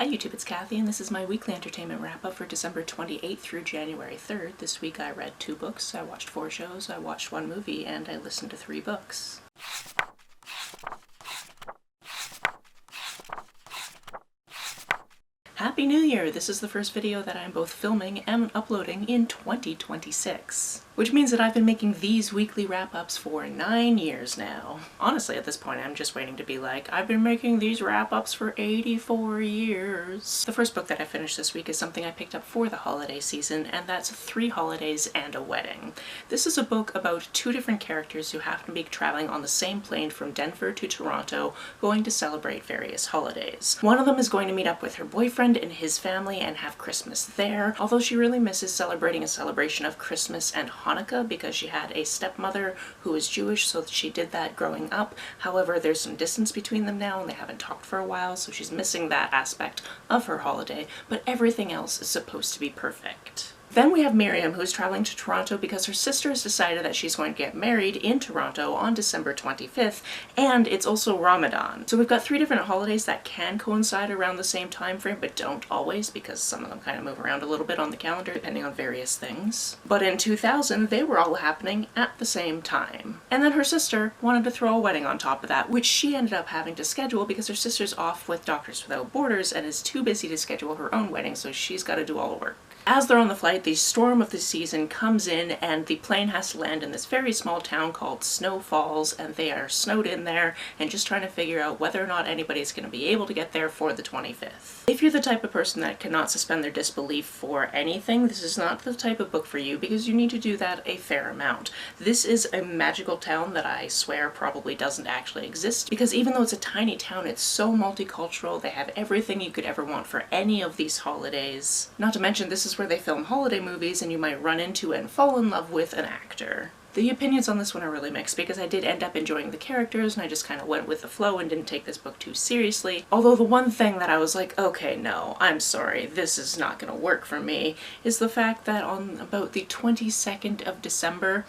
Hi YouTube, it's Kathy, and this is my weekly entertainment wrap-up for December 28th through January 3rd. This week I read 2 books, I watched 4 shows, I watched 1 movie, and I listened to 3 books. Happy New Year! This is the first video that I'm both filming and uploading in 2026. Which means that I've been making these weekly wrap-ups for 9 years now. Honestly, at this point, I'm just waiting to be like, I've been making these wrap-ups for 84 years. The first book that I finished this week is something I picked up for the holiday season, and that's 3 Holidays and a Wedding. This is a book about 2 different characters who happen to be traveling on the same plane from Denver to Toronto, going to celebrate various holidays. One of them is going to meet up with her boyfriend and his family and have Christmas there, although she really misses celebrating a celebration of Christmas and Hanukkah because she had a stepmother who was Jewish, so she did that growing up. However, there's some distance between them now and they haven't talked for a while, so she's missing that aspect of her holiday, but everything else is supposed to be perfect. Then we have Miriam, who's traveling to Toronto because her sister has decided that she's going to get married in Toronto on December 25th, and it's also Ramadan. So we've got 3 different holidays that can coincide around the same time frame, but don't always, because some of them kind of move around a little bit on the calendar depending on various things. But in 2000, they were all happening at the same time. And then her sister wanted to throw a wedding on top of that, which she ended up having to schedule because her sister's off with Doctors Without Borders and is too busy to schedule her own wedding, so she's got to do all the work. As they're on the flight, the storm of the season comes in and the plane has to land in this very small town called Snow Falls, and they are snowed in there and just trying to figure out whether or not anybody's going to be able to get there for the 25th. If you're the type of person that cannot suspend their disbelief for anything, this is not the type of book for you because you need to do that a fair amount. This is a magical town that I swear probably doesn't actually exist, because even though it's a tiny town, it's so multicultural. They have everything you could ever want for any of these holidays. Not to mention, this is where they film holiday movies and you might run into and fall in love with an actor. The opinions on this one are really mixed because I did end up enjoying the characters and I just kind of went with the flow and didn't take this book too seriously. Although the one thing that I was like, okay, no, I'm sorry, this is not gonna work for me, is the fact that on about the 22nd of December,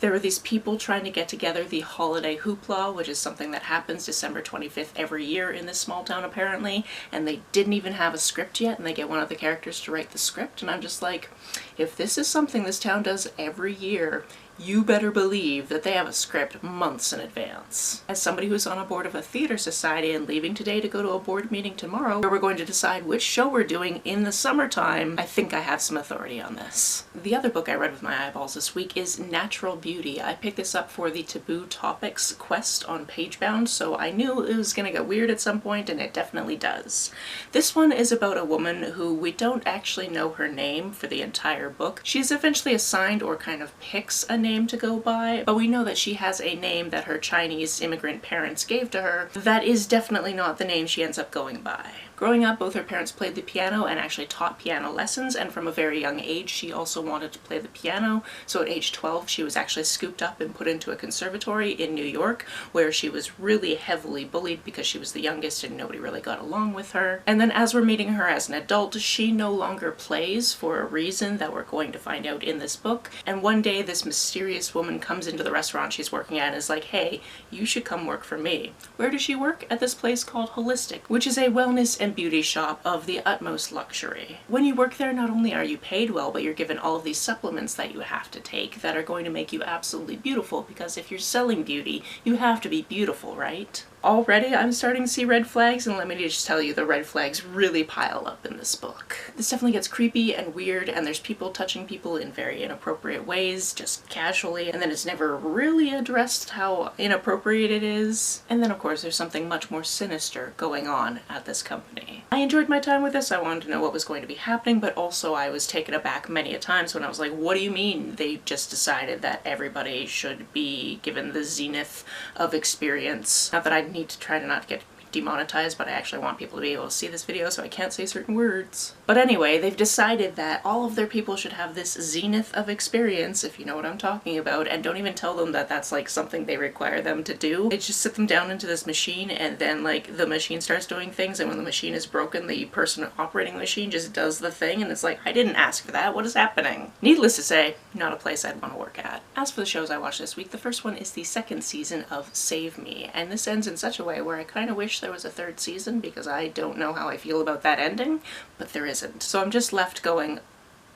there were these people trying to get together the holiday hoopla, which is something that happens December 25th every year in this small town apparently, and they didn't even have a script yet, and they get one of the characters to write the script, and I'm just like, if this is something this town does every year, you better believe that they have a script months in advance. As somebody who's on a board of a theater society and leaving today to go to a board meeting tomorrow where we're going to decide which show we're doing in the summertime, I think I have some authority on this. The other book I read with my eyeballs this week is Natural Beauty. I picked this up for the Taboo Topics quest on Pagebound, so I knew it was gonna get weird at some point, and it definitely does. This one is about a woman who we don't actually know her name for the entire book. She's eventually assigned or kind of picks a name to go by, but we know that she has a name that her Chinese immigrant parents gave to her that is definitely not the name she ends up going by. Growing up, both her parents played the piano and actually taught piano lessons, and from a very young age she also wanted to play the piano, so at age 12 she was actually scooped up and put into a conservatory in New York where she was really heavily bullied because she was the youngest and nobody really got along with her. And then as we're meeting her as an adult, she no longer plays for a reason that we're going to find out in this book, and one day this mysterious woman comes into the restaurant she's working at and is like, hey, you should come work for me. Where does she work? At this place called Holistic, which is a wellness and beauty shop of the utmost luxury. When you work there, not only are you paid well, but you're given all of these supplements that you have to take that are going to make you absolutely beautiful, because if you're selling beauty, you have to be beautiful, right? Already I'm starting to see red flags, and let me just tell you, the red flags really pile up in this book. This definitely gets creepy and weird, and there's people touching people in very inappropriate ways, just casually, and then it's never really addressed how inappropriate it is. And then of course there's something much more sinister going on at this company. I enjoyed my time with this. I wanted to know what was going to be happening, but also I was taken aback many a times when I was like, what do you mean they just decided that everybody should be given the zenith of experience? Not that I need to try to not get demonetized, but I actually want people to be able to see this video, so I can't say certain words. But anyway, they've decided that all of their people should have this zenith of experience, if you know what I'm talking about, and don't even tell them that that's like something they require them to do. They just sit them down into this machine, and then like the machine starts doing things, and when the machine is broken, the person operating the machine just does the thing, and it's like, I didn't ask for that, what is happening? Needless to say, not a place I'd want to work at. As for the shows I watched this week, the first one is the 2nd season of Save Me, and this ends in such a way where I kind of wish there was a third season because I don't know how I feel about that ending, but there isn't. So I'm just left going,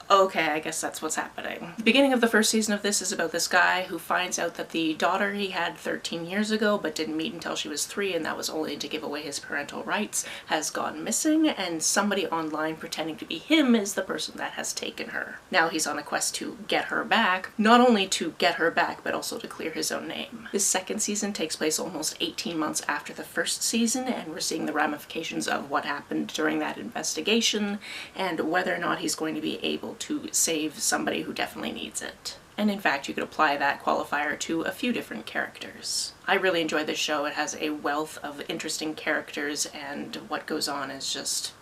okay, I guess that's what's happening. The beginning of the first season of this is about this guy who finds out that the daughter he had 13 years ago but didn't meet until she was 3, and that was only to give away his parental rights, has gone missing, and somebody online pretending to be him is the person that has taken her. Now he's on a quest to get her back, not only to get her back but also to clear his own name. This second season takes place almost 18 months after the first season, and we're seeing the ramifications of what happened during that investigation and whether or not he's going to be able to save somebody who definitely needs it. And in fact, you could apply that qualifier to a few different characters. I really enjoy this show. It has a wealth of interesting characters, and what goes on is just,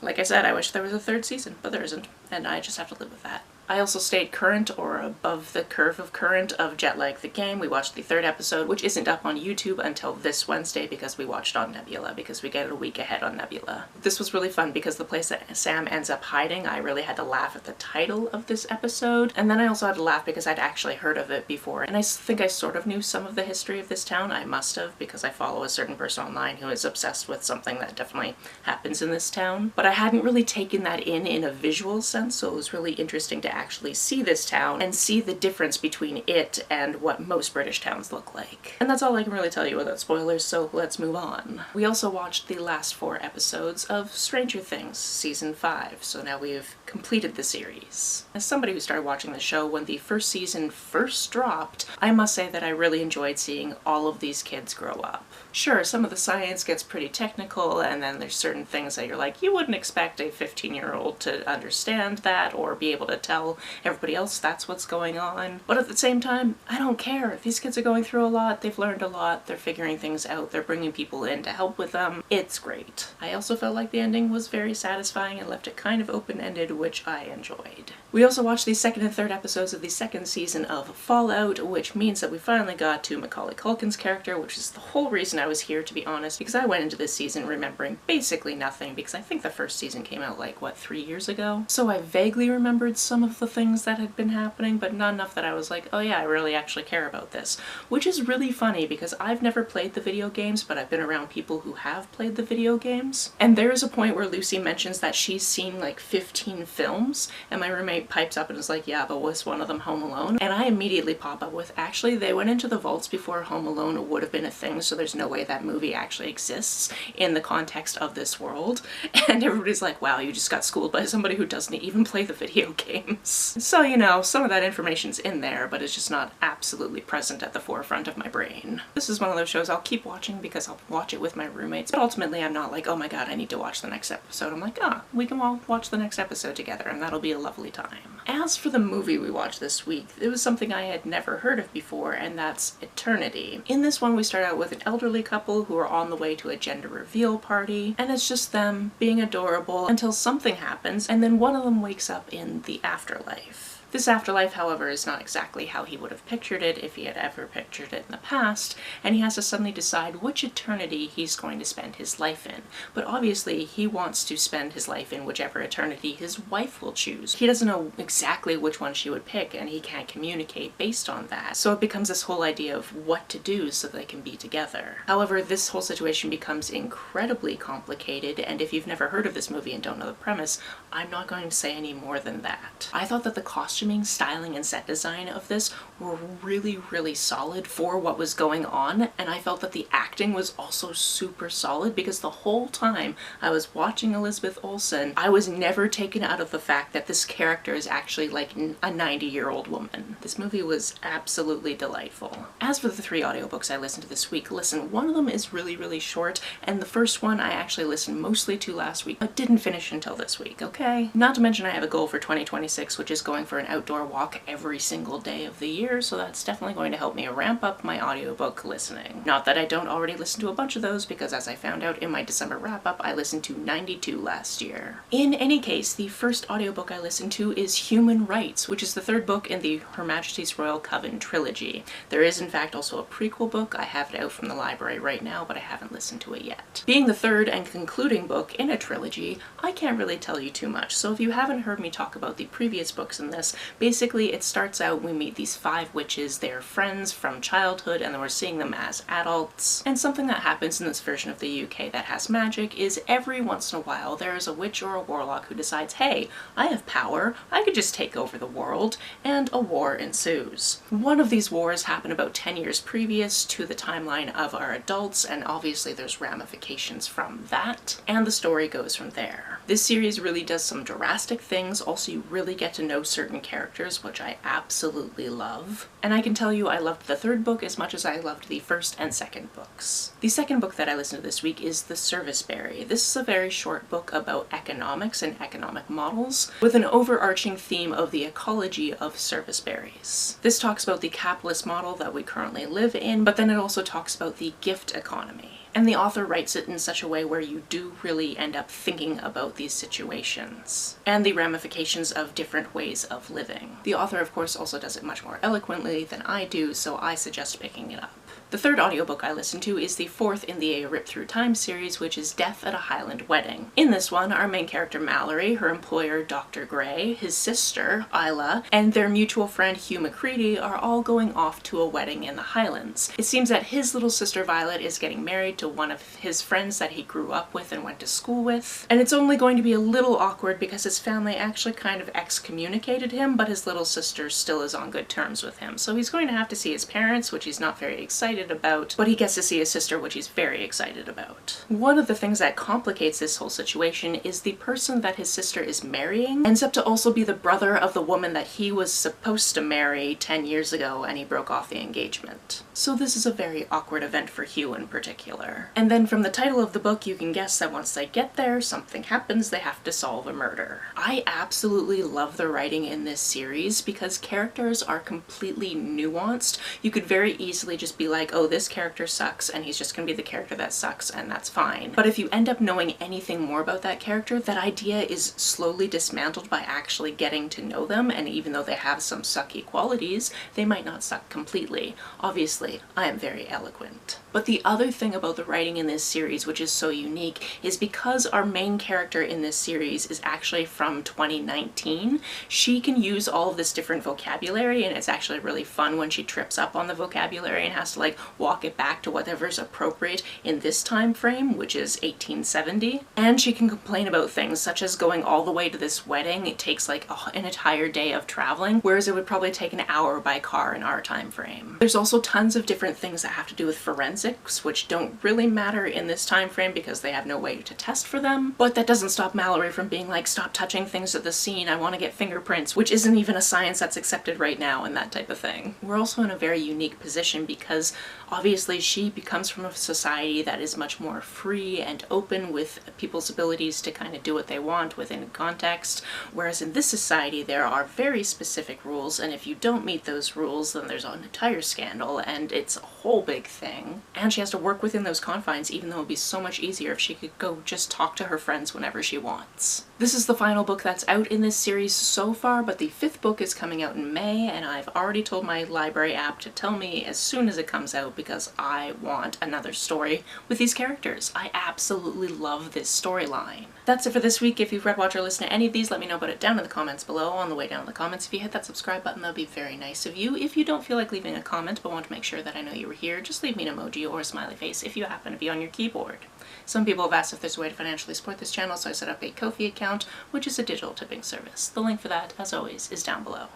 like I said, I wish there was a third season, but there isn't, and I just have to live with that. I also stayed current, or above the curve of current, of Jetlag the Game. We watched the 3rd episode, which isn't up on YouTube until this Wednesday because we watched on Nebula, because we get it a week ahead on Nebula. This was really fun because the place that Sam ends up hiding, I really had to laugh at the title of this episode, and then I also had to laugh because I'd actually heard of it before, and I think I sort of knew some of the history of this town. I must have, because I follow a certain person online who is obsessed with something that definitely happens in this town, but I hadn't really taken that in a visual sense, so it was really interesting to actually see this town and see the difference between it and what most British towns look like. And that's all I can really tell you without spoilers, so let's move on. We also watched the last 4 episodes of Stranger Things Season 5, so now we've completed the series. As somebody who started watching the show when the first season first dropped, I must say that I really enjoyed seeing all of these kids grow up. Sure, some of the science gets pretty technical, and then there's certain things that you're like, you wouldn't expect a 15-year-old to understand that or be able to tell everybody else that's what's going on. But at the same time, I don't care. These kids are going through a lot, they've learned a lot, they're figuring things out, they're bringing people in to help with them. It's great. I also felt like the ending was very satisfying and left it kind of open-ended, which I enjoyed. We also watched the 2nd and 3rd episodes of the 2nd season of Fallout, which means that we finally got to Macaulay Culkin's character, which is the whole reason I was here, to be honest, because I went into this season remembering basically nothing, because I think the first season came out like, what, 3 years ago? So I vaguely remembered some of the things that had been happening, but not enough that I was like, oh yeah, I really actually care about this. Which is really funny because I've never played the video games, but I've been around people who have played the video games. And there is a point where Lucy mentions that she's seen like 15 films, and my roommate pipes up and is like, yeah, but was one of them Home Alone? And I immediately pop up with, actually, they went into the vaults before Home Alone would have been a thing, so there's no way that movie actually exists in the context of this world. And everybody's like, wow, you just got schooled by somebody who doesn't even play the video games. So, you know, some of that information's in there, but it's just not absolutely present at the forefront of my brain. This is one of those shows I'll keep watching because I'll watch it with my roommates, but ultimately I'm not like, oh my god, I need to watch the next episode. I'm like, ah, we can all watch the next episode together, and that'll be a lovely time. As for the movie we watched this week, it was something I had never heard of before, and that's Eternity. In this one, we start out with an elderly couple who are on the way to a gender reveal party, and it's just them being adorable until something happens, and then one of them wakes up in the afterlife. This afterlife, however, is not exactly how he would have pictured it if he had ever pictured it in the past, and he has to suddenly decide which eternity he's going to spend his life in. But obviously, he wants to spend his life in whichever eternity his wife will choose. He doesn't know exactly which one she would pick, and he can't communicate based on that. So it becomes this whole idea of what to do so they can be together. However, this whole situation becomes incredibly complicated, and if you've never heard of this movie and don't know the premise, I'm not going to say any more than that. I thought that the costuming, styling, and set design of this were really, really solid for what was going on, and I felt that the acting was also super solid because the whole time I was watching Elizabeth Olsen, I was never taken out of the fact that this character is actually like a 90-year-old woman. This movie was absolutely delightful. As for the 3 audiobooks I listened to this week, listen, one of them is really, really short, and the first one I actually listened mostly to last week, but didn't finish until this week, okay? Not to mention I have a goal for 2026, which is going for an outdoor walk every single day of the year, so that's definitely going to help me ramp up my audiobook listening. Not that I don't already listen to a bunch of those, because as I found out in my December wrap-up, I listened to 92 last year. In any case, the first audiobook I listened to is Human Rites, which is the 3rd book in the Her Majesty's Royal Coven trilogy. There is in fact also a prequel book. I have it out from the library right now, but I haven't listened to it yet. Being the 3rd and concluding book in a trilogy, I can't really tell you too much, so if you haven't heard me talk about the previous books in this, Basically, it starts out, we meet these 5 witches, they're friends from childhood, and then we're seeing them as adults. And something that happens in this version of the UK that has magic is every once in a while there is a witch or a warlock who decides, hey, I have power, I could just take over the world, and a war ensues. One of these wars happened about 10 years previous to the timeline of our adults, and obviously there's ramifications from that, and the story goes from there. This series really does some drastic things. Also, you really get to know certain characters, which I absolutely love. And I can tell you I loved the 3rd book as much as I loved the 1st and 2nd books. The 2nd book that I listened to this week is The Serviceberry. This is a very short book about economics and economic models, with an overarching theme of the ecology of serviceberries. This talks about the capitalist model that we currently live in, but then it also talks about the gift economy. And the author writes it in such a way where you do really end up thinking about these situations and the ramifications of different ways of living. The author, of course, also does it much more eloquently than I do, so I suggest picking it up. The 3rd audiobook I listened to is the 4th in the A Rip Through Time series, which is Death at a Highland Wedding. In this one, our main character Mallory, her employer Dr. Gray, his sister Isla, and their mutual friend Hugh McCready are all going off to a wedding in the Highlands. It seems that his little sister Violet is getting married to one of his friends that he grew up with and went to school with, and it's only going to be a little awkward because his family actually kind of excommunicated him, but his little sister still is on good terms with him. So he's going to have to see his parents, which he's not very excited about, but he gets to see his sister, which he's very excited about. One of the things that complicates this whole situation is the person that his sister is marrying ends up to also be the brother of the woman that he was supposed to marry 10 years ago, and he broke off the engagement. So this is a very awkward event for Hugh in particular. And then from the title of the book, you can guess that once they get there, something happens, they have to solve a murder. I absolutely love the writing in this series because characters are completely nuanced. You could very easily just be like, oh, this character sucks, and he's just gonna be the character that sucks, and that's fine. But if you end up knowing anything more about that character, that idea is slowly dismantled by actually getting to know them, and even though they have some sucky qualities, they might not suck completely. Obviously, I am very eloquent. But the other thing about the writing in this series, which is so unique, is because our main character in this series is actually from 2019, she can use all of this different vocabulary, and it's actually really fun when she trips up on the vocabulary and has to like walk it back to whatever's appropriate in this time frame, which is 1870. And she can complain about things such as going all the way to this wedding. It takes like an entire day of traveling, whereas it would probably take an hour by car in our time frame. There's also tons of different things that have to do with forensics, which don't really matter in this time frame because they have no way to test for them. But that doesn't stop Mallory from being like, stop touching things at the scene, I want to get fingerprints, which isn't even a science that's accepted right now, and that type of thing. We're also in a very unique position because obviously she comes from a society that is much more free and open with people's abilities to kind of do what they want within context, whereas in this society there are very specific rules, and if you don't meet those rules then there's an entire scandal and it's a whole big thing. And she has to work within those confines, even though it would be so much easier if she could go just talk to her friends whenever she wants. This is the final book that's out in this series so far, but the 5th book is coming out in May, and I've already told my library app to tell me as soon as it comes out because I want another story with these characters. I absolutely love this storyline. That's it for this week. If you've read, watched, or listened to any of these, let me know about it down in the comments below. On the way down in the comments, if you hit that subscribe button, that'll be very nice of you. If you don't feel like leaving a comment but want to make sure that I know you were here, just leave me an emoji or a smiley face if you happen to be on your keyboard. Some people have asked if there's a way to financially support this channel, so I set up a Ko-fi account, which is a digital tipping service. The link for that, as always, is down below.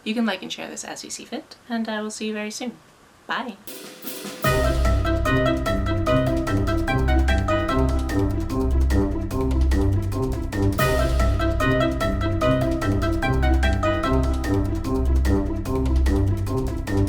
You can like and share this as you see fit, and I will see you very soon. Bye!